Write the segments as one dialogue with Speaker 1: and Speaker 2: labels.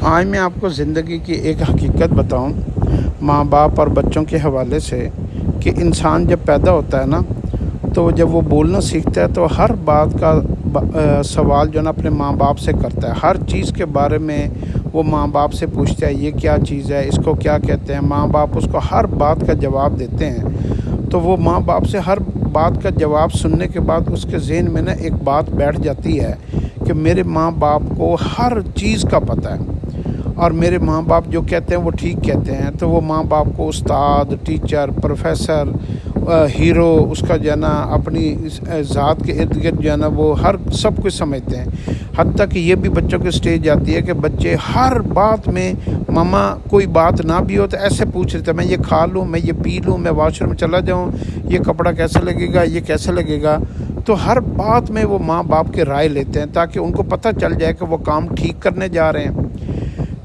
Speaker 1: آج میں آپ کو زندگی کی ایک حقیقت بتاؤں ماں باپ اور بچوں کے حوالے سے کہ انسان جب پیدا ہوتا ہے نا تو جب وہ بولنا سیکھتا ہے تو ہر بات کا سوال جو ہے نا اپنے ماں باپ سے کرتا ہے. ہر چیز کے بارے میں وہ ماں باپ سے پوچھتا ہے یہ کیا چیز ہے, اس کو کیا کہتے ہیں. ماں باپ اس کو ہر بات کا جواب دیتے ہیں. تو وہ ماں باپ سے ہر بات کا جواب سننے کے بعد اس کے ذہن میں نا ایک بات بیٹھ جاتی ہے کہ میرے ماں باپ کو ہر چیز کا پتہ ہے اور میرے ماں باپ جو کہتے ہیں وہ ٹھیک کہتے ہیں. تو وہ ماں باپ کو استاد, ٹیچر, پروفیسر, ہیرو اس کا جو ہے نا اپنی ذات کے ارد گرد جو ہے نا وہ ہر سب کچھ سمجھتے ہیں. حتیٰ کہ یہ بھی بچوں کی سٹیج آتی ہے کہ بچے ہر بات میں ماما کوئی بات نہ بھی ہو تو ایسے پوچھ رہتے ہیں میں یہ کھا لوں, میں یہ پی لوں, میں واش روم چلا جاؤں, یہ کپڑا کیسے لگے گا, یہ کیسے لگے گا. تو ہر بات میں وہ ماں باپ کی رائے لیتے ہیں تاکہ ان کو پتہ چل جائے کہ وہ کام ٹھیک کرنے جا رہے ہیں.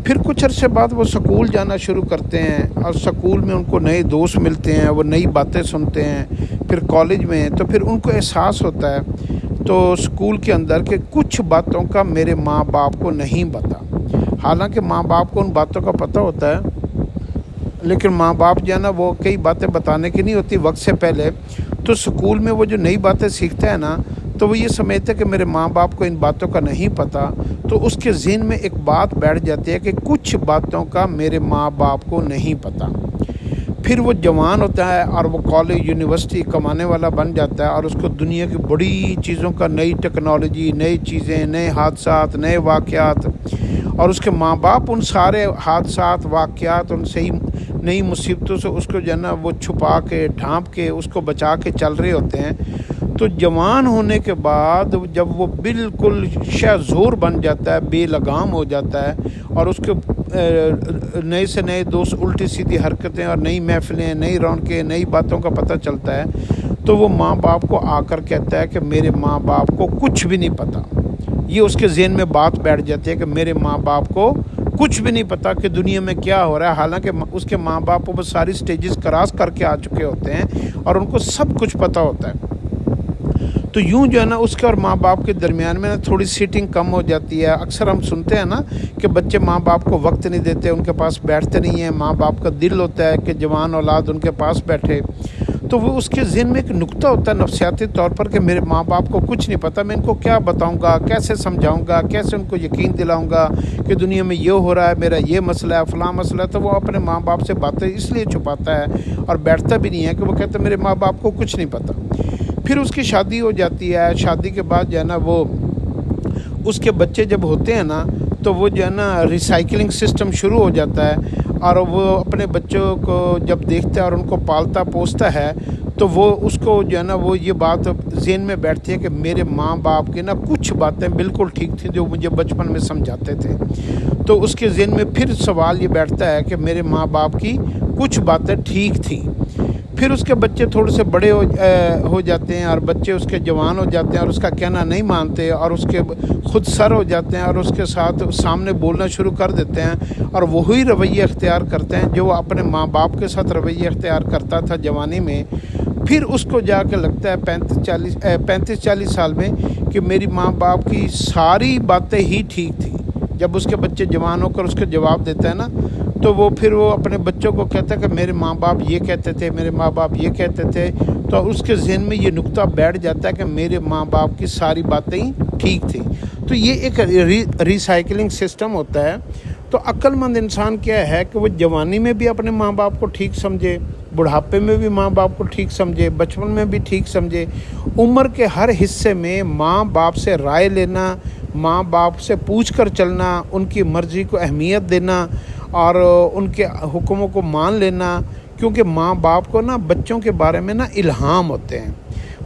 Speaker 1: پھر کچھ عرصے بعد وہ سکول جانا شروع کرتے ہیں اور سکول میں ان کو نئے دوست ملتے ہیں, وہ نئی باتیں سنتے ہیں. پھر کالج میں تو پھر ان کو احساس ہوتا ہے تو سکول کے اندر کہ کچھ باتوں کا میرے ماں باپ کو نہیں پتہ. حالانکہ ماں باپ کو ان باتوں کا پتہ ہوتا ہے لیکن ماں باپ جو ہے نا وہ کئی باتیں بتانے کی نہیں ہوتی وقت سے پہلے. تو سکول میں وہ جو نئی باتیں سیکھتا ہے نا تو وہ یہ سمجھتا ہے کہ میرے ماں باپ کو ان باتوں کا نہیں پتہ. تو اس کے ذہن میں ایک بات بیٹھ جاتی ہے کہ کچھ باتوں کا میرے ماں باپ کو نہیں پتہ. پھر وہ جوان ہوتا ہے اور وہ کالج یونیورسٹی کمانے والا بن جاتا ہے اور اس کو دنیا کی بڑی چیزوں کا, نئی ٹیکنالوجی, نئی چیزیں, نئے حادثات, نئے واقعات, اور اس کے ماں باپ ان سارے حادثات, واقعات, ان صحیح نئی مصیبتوں سے اس کو جو ہے نا وہ چھپا کے, ڈھانپ کے, اس کو بچا کے چل رہے ہوتے ہیں. تو جوان ہونے کے بعد جب وہ بالکل شہزور بن جاتا ہے, بے لگام ہو جاتا ہے اور اس کے نئے سے نئے دوست, الٹی سیدھی حرکتیں اور نئی محفلیں, نئی رونقیں, نئی باتوں کا پتہ چلتا ہے تو وہ ماں باپ کو آ کر کہتا ہے کہ میرے ماں باپ کو کچھ بھی نہیں پتہ. یہ اس کے ذہن میں بات بیٹھ جاتی ہے کہ میرے ماں باپ کو کچھ بھی نہیں پتہ کہ دنیا میں کیا ہو رہا ہے. حالانکہ اس کے ماں باپ وہ ساری سٹیجز کراس کر کے آ چکے ہوتے ہیں اور ان کو سب کچھ پتہ ہوتا ہے. تو یوں جو ہے نا اس کے اور ماں باپ کے درمیان میں نا تھوڑی سیٹنگ کم ہو جاتی ہے. اکثر ہم سنتے ہیں نا کہ بچے ماں باپ کو وقت نہیں دیتے, ان کے پاس بیٹھتے نہیں ہیں. ماں باپ کا دل ہوتا ہے کہ جوان اولاد ان کے پاس بیٹھے. تو وہ اس کے ذہن میں ایک نقطہ ہوتا ہے نفسیاتی طور پر کہ میرے ماں باپ کو کچھ نہیں پتہ, میں ان کو کیا بتاؤں گا, کیسے سمجھاؤں گا, کیسے ان کو یقین دلاؤں گا کہ دنیا میں یہ ہو رہا ہے, میرا یہ مسئلہ ہے, فلاں مسئلہ ہے. تو وہ اپنے ماں باپ سے باتیں اس لیے چھپاتا ہے اور بیٹھتا بھی نہیں ہے کہ وہ کہتا ہے میرے ماں باپ کو کچھ نہیں پتہ. پھر اس کی شادی ہو جاتی ہے. شادی کے بعد جو ہے نا وہ اس کے بچے جب ہوتے ہیں نا تو وہ جو ہے نا ریسائکلنگ سسٹم شروع ہو جاتا ہے اور وہ اپنے بچوں کو جب دیکھتا ہے اور ان کو پالتا پوستا ہے تو وہ اس کو جو ہے نا وہ یہ بات ذہن میں بیٹھتی ہے کہ میرے ماں باپ کی نا کچھ باتیں بالکل ٹھیک تھیں جو مجھے بچپن میں سمجھاتے تھے. تو اس کے ذہن میں پھر سوال یہ بیٹھتا ہے کہ میرے ماں باپ کی کچھ باتیں ٹھیک تھیں. پھر اس کے بچے تھوڑے سے بڑے ہو جاتے ہیں اور بچے اس کے جوان ہو جاتے ہیں اور اس کا کہنا نہیں مانتے اور اس کے خود سر ہو جاتے ہیں اور اس کے ساتھ سامنے بولنا شروع کر دیتے ہیں اور وہی رویے اختیار کرتے ہیں جو وہ اپنے ماں باپ کے ساتھ رویے اختیار کرتا تھا جوانی میں. پھر اس کو جا کے لگتا ہے 35-40 سال میں کہ میری ماں باپ کی ساری باتیں ہی ٹھیک تھیں. جب اس کے بچے جوان ہو کر اس کے جواب دیتا ہے نا تو وہ پھر وہ اپنے بچوں کو کہتا ہے کہ میرے ماں باپ یہ کہتے تھے, میرے ماں باپ یہ کہتے تھے. تو اس کے ذہن میں یہ نقطہ بیٹھ جاتا ہے کہ میرے ماں باپ کی ساری باتیں ٹھیک تھیں. تو یہ ایک ریسائکلنگ سسٹم ہوتا ہے. تو عقل مند انسان کیا ہے کہ وہ جوانی میں بھی اپنے ماں باپ کو ٹھیک سمجھے, بڑھاپے میں بھی ماں باپ کو ٹھیک سمجھے, بچپن میں بھی ٹھیک سمجھے. عمر کے ہر حصے میں ماں باپ سے رائے لینا, ماں باپ سے پوچھ کر چلنا, ان کی مرضی کو اہمیت دینا اور ان کے حکموں کو مان لینا. کیونکہ ماں باپ کو نا بچوں کے بارے میں نا الہام ہوتے ہیں,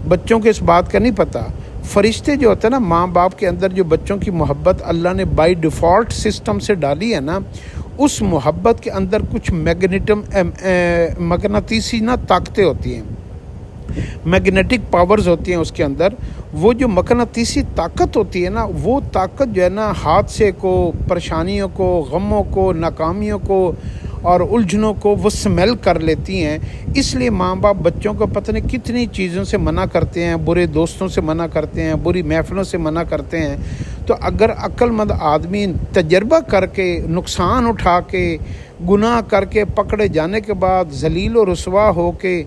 Speaker 1: بچوں کو اس بات کا نہیں پتہ. فرشتے جو ہوتے ہیں نا ماں باپ کے اندر جو بچوں کی محبت اللہ نے بائی ڈیفالٹ سسٹم سے ڈالی ہے نا, اس محبت کے اندر کچھ مقناطیسی نا طاقتیں ہوتی ہیں, میگنیٹک پاورز ہوتی ہیں اس کے اندر. وہ جو مقناطیسی طاقت ہوتی ہے نا وہ طاقت جو ہے نا حادثے کو, پریشانیوں کو, غموں کو, ناکامیوں کو اور الجھنوں کو وہ سمیل کر لیتی ہیں. اس لیے ماں باپ بچوں کو پتہ نہیں کتنی چیزوں سے منع کرتے ہیں, برے دوستوں سے منع کرتے ہیں, بری محفلوں سے منع کرتے ہیں. تو اگر عقل مند آدمی تجربہ کر کے نقصان اٹھا کے گناہ کر کے پکڑے جانے کے بعد ذلیل و رسوا ہو کے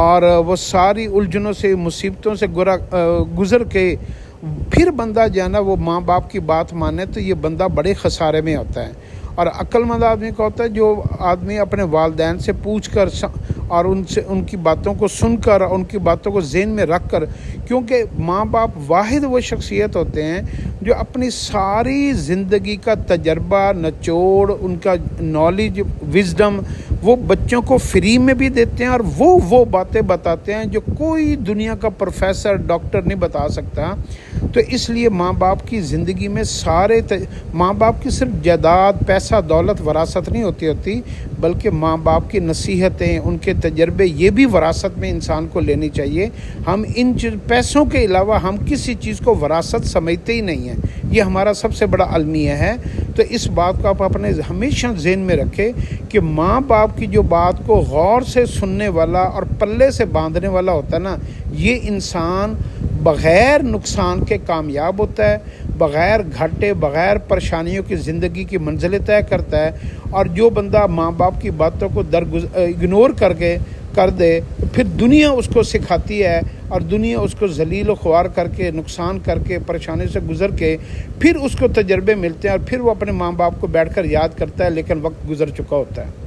Speaker 1: اور وہ ساری الجھنوں سے مصیبتوں سے گزر کے پھر بندہ جو ہے نا وہ ماں باپ کی بات مانے تو یہ بندہ بڑے خسارے میں ہوتا ہے. اور عقل مند آدمی کا ہوتا ہے جو آدمی اپنے والدین سے پوچھ کر اور ان کی باتوں کو سن کر ان کی باتوں کو ذہن میں رکھ کر، کیونکہ ماں باپ واحد وہ شخصیت ہوتے ہیں جو اپنی ساری زندگی کا تجربہ نچوڑ، ان کا نالج، وزڈم وہ بچوں کو فری میں بھی دیتے ہیں، اور وہ باتیں بتاتے ہیں جو کوئی دنیا کا پروفیسر ڈاکٹر نہیں بتا سکتا. تو اس لیے ماں باپ کی زندگی میں ماں باپ کی صرف جائیداد، پیسہ، دولت وراثت نہیں ہوتی بلکہ ماں باپ کی نصیحتیں، ان کے تجربے یہ بھی وراثت میں انسان کو لینی چاہیے. ہم ان پیسوں کے علاوہ ہم کسی چیز کو وراثت سمجھتے ہی نہیں ہیں. یہ ہمارا سب سے بڑا المیہ ہے. تو اس بات کو آپ اپنے ہمیشہ ذہن میں رکھیں کہ ماں باپ کی جو بات کو غور سے سننے والا اور پلے سے باندھنے والا ہوتا ہے نا، یہ انسان بغیر نقصان کے کامیاب ہوتا ہے، بغیر گھاٹے، بغیر پریشانیوں کی زندگی کی منزلیں طے کرتا ہے. اور جو بندہ ماں باپ کی باتوں کو اگنور کر دے پھر دنیا اس کو سکھاتی ہے، اور دنیا اس کو ذلیل و خوار کر کے، نقصان کر کے، پریشانی سے گزر کے پھر اس کو تجربے ملتے ہیں، اور پھر وہ اپنے ماں باپ کو بیٹھ کر یاد کرتا ہے، لیکن وقت گزر چکا ہوتا ہے.